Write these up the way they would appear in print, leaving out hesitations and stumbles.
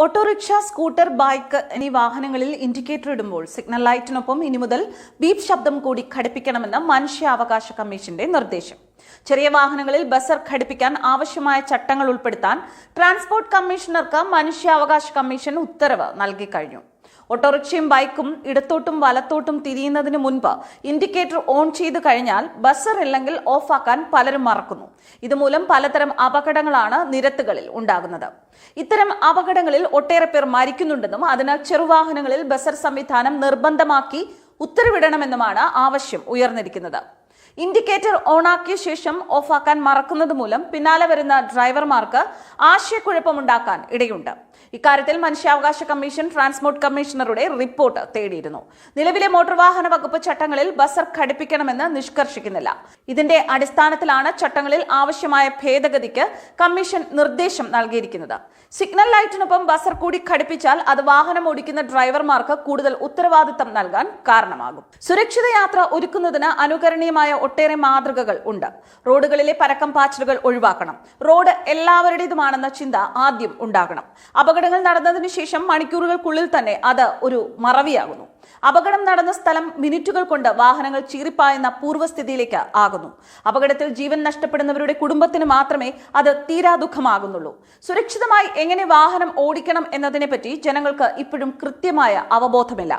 Autorickshaw, scooter, bike എന്നീ വാഹനങ്ങളിൽ indicator ഇടുമ്പോൾ സിഗ്നൽ ലൈറ്റിനൊപ്പം ഇനി മുതൽ ബീപ് ശബ്ദം കൂടി ഘടിപ്പിക്കണമെന്ന് മനുഷ്യാവകാശ കമ്മീഷന്റെ നിർദ്ദേശം. ചെറിയ വാഹനങ്ങളിൽ ബസർ ഘടിപ്പിക്കാൻ ആവശ്യമായ ചട്ടങ്ങൾ ഉൾപ്പെടുത്താൻ ട്രാൻസ്പോർട്ട് കമ്മീഷണർക്ക് മനുഷ്യാവകാശ കമ്മീഷൻ ഉത്തരവ് നൽകിക്കഴിഞ്ഞു. ഓട്ടോറിക്ഷയും ബൈക്കും ഇടത്തോട്ടും വലത്തോട്ടും തിരിയുന്നതിന് മുൻപ് ഇൻഡിക്കേറ്റർ ഓൺ ചെയ്തു കഴിഞ്ഞാൽ ബസർ ഇല്ലെങ്കിൽ ഓഫാക്കാൻ പലരും മറക്കുന്നു. ഇതുമൂലം പലതരം അപകടങ്ങളാണ് നിരത്തുകളിൽ ഉണ്ടാകുന്നത്. ഇത്തരം അപകടങ്ങളിൽ ഒട്ടേറെ പേർ മരിക്കുന്നുണ്ടെന്നും അതിനാൽ ചെറുവാഹനങ്ങളിൽ ബസർ സംവിധാനം നിർബന്ധമാക്കി ഉത്തരവിടണമെന്നുമാണ് ആവശ്യം ഉയർന്നിരിക്കുന്നത്. ഇൻഡിക്കേറ്റർ ഓണാക്കിയ ശേഷം ഓഫാക്കാൻ മറക്കുന്നത് മൂലം പിന്നാലെ വരുന്ന ഡ്രൈവർമാർക്ക് ആശയക്കുഴപ്പമുണ്ടാക്കാൻ ഇടയുണ്ട്. ഇക്കാര്യത്തിൽ മനുഷ്യാവകാശ കമ്മീഷൻ ട്രാൻസ്പോർട്ട് കമ്മീഷണറുടെ റിപ്പോർട്ട് തേടിയിരുന്നു. നിലവിലെ മോട്ടോർ വാഹന വകുപ്പ് ചട്ടങ്ങളിൽ ബസർ ഘടിപ്പിക്കണമെന്ന് നിഷ്കർഷിക്കുന്നില്ല. ഇതിന്റെ അടിസ്ഥാനത്തിലാണ് ചട്ടങ്ങളിൽ ആവശ്യമായ ഭേദഗതിക്ക് കമ്മീഷൻ നിർദ്ദേശം നൽകിയിരിക്കുന്നത്. സിഗ്നൽ ലൈറ്റിനൊപ്പം ബസർ കൂടി ഘടിപ്പിച്ചാൽ അത് വാഹനം ഓടിക്കുന്ന ഡ്രൈവർമാർക്ക് കൂടുതൽ ഉത്തരവാദിത്തം നൽകാൻ കാരണമാകും. സുരക്ഷിത യാത്ര ഒരുക്കുന്നതിന് അനുകരണീയമായ ഒട്ടേറെ മാതൃകകൾ ഉണ്ട്. റോഡുകളിലെ പരക്കം പാച്ചിലുകൾ ഒഴിവാക്കണം. റോഡ് എല്ലാവരുടേതുമാണെന്ന ചിന്ത ആദ്യം ഉണ്ടാകണം. അപകടങ്ങൾ നടന്നതിന് ശേഷം മണിക്കൂറുകൾക്കുള്ളിൽ തന്നെ അത് ഒരു മറവിയാകുന്നു. അപകടം നടന്ന സ്ഥലം മിനിറ്റുകൾ കൊണ്ട് വാഹനങ്ങൾ ചീറിപ്പായുന്ന പൂർവ്വസ്ഥിതിയിലേക്ക് ആകുന്നു. അപകടത്തിൽ ജീവൻ നഷ്ടപ്പെടുന്നവരുടെ കുടുംബത്തിന് മാത്രമേ അത് തീരാ ദുഃഖമാകുന്നുള്ളൂ. സുരക്ഷിതമായി എങ്ങനെ വാഹനം ഓടിക്കണം എന്നതിനെപ്പറ്റി ജനങ്ങൾക്ക് ഇപ്പോഴും കൃത്യമായ അവബോധമില്ല.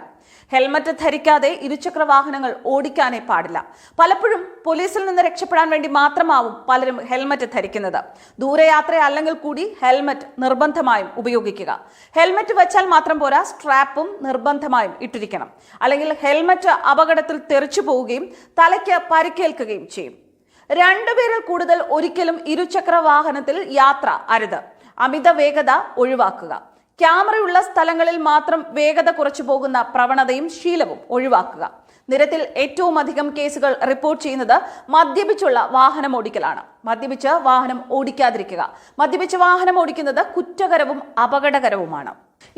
ഹെൽമറ്റ് ധരിക്കാതെ ഇരുചക്ര വാഹനങ്ങൾ ഓടിക്കാനേ പാടില്ല. പലപ്പോഴും പോലീസിൽ നിന്ന് രക്ഷപ്പെടാൻ വേണ്ടി മാത്രമാവും പലരും ഹെൽമറ്റ് ധരിക്കുന്നത്. ദൂരയാത്ര അല്ലെങ്കിൽ കൂടി ഹെൽമറ്റ് നിർബന്ധമായും ഉപയോഗിക്കുക. ഹെൽമറ്റ് വെച്ചാൽ മാത്രം പോരാ, സ്ട്രാപ്പും നിർബന്ധമായും ഇട്ടിരിക്കണം. അല്ലെങ്കിൽ ഹെൽമറ്റ് അപകടത്തിൽ തെറിച്ചു പോവുകയും തലയ്ക്ക് പരിക്കേൽക്കുകയും ചെയ്യും. രണ്ടുപേരിൽ കൂടുതൽ ഒരിക്കലും ഇരുചക്ര വാഹനത്തിൽ യാത്ര അരുത്. അമിത വേഗത ഒഴിവാക്കുക. ക്യാമറയുള്ള സ്ഥലങ്ങളിൽ മാത്രം വേഗത കുറച്ചു പോകുന്ന പ്രവണതയും ശീലവും ഒഴിവാക്കുക. നിരത്തിൽ ഏറ്റവും അധികം കേസുകൾ റിപ്പോർട്ട് ചെയ്യുന്നത് മദ്യപിച്ചുള്ള വാഹനം ഓടിക്കലാണ്. മദ്യപിച്ച് വാഹനം ഓടിക്കാതിരിക്കുക. മദ്യപിച്ച് വാഹനം ഓടിക്കുന്നത് കുറ്റകരവും അപകടകരവുമാണ്.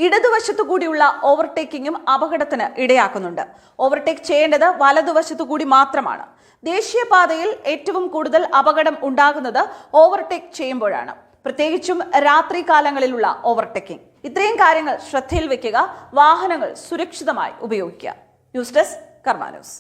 ഇടതുവശത്തു കൂടിയുള്ള ഓവർടേക്കിങ്ങും അപകടത്തിന് ഇടയാക്കുന്നുണ്ട്. ഓവർടേക്ക് ചെയ്യേണ്ടത് വലതുവശത്തു കൂടി മാത്രമാണ്. ദേശീയപാതയിൽ ഏറ്റവും കൂടുതൽ അപകടം ഉണ്ടാകുന്നത് ഓവർടേക്ക് ചെയ്യുമ്പോഴാണ്, പ്രത്യേകിച്ചും രാത്രി കാലങ്ങളിലുള്ള ഓവർടേക്കിംഗ്. ഇത്രയും കാര്യങ്ങൾ ശ്രദ്ധയിൽ വെക്കുക. വാഹനങ്ങൾ സുരക്ഷിതമായി ഉപയോഗിക്കുക. ന്യൂസ് ഡെസ്ക് കർമ്മ ന്യൂസ്.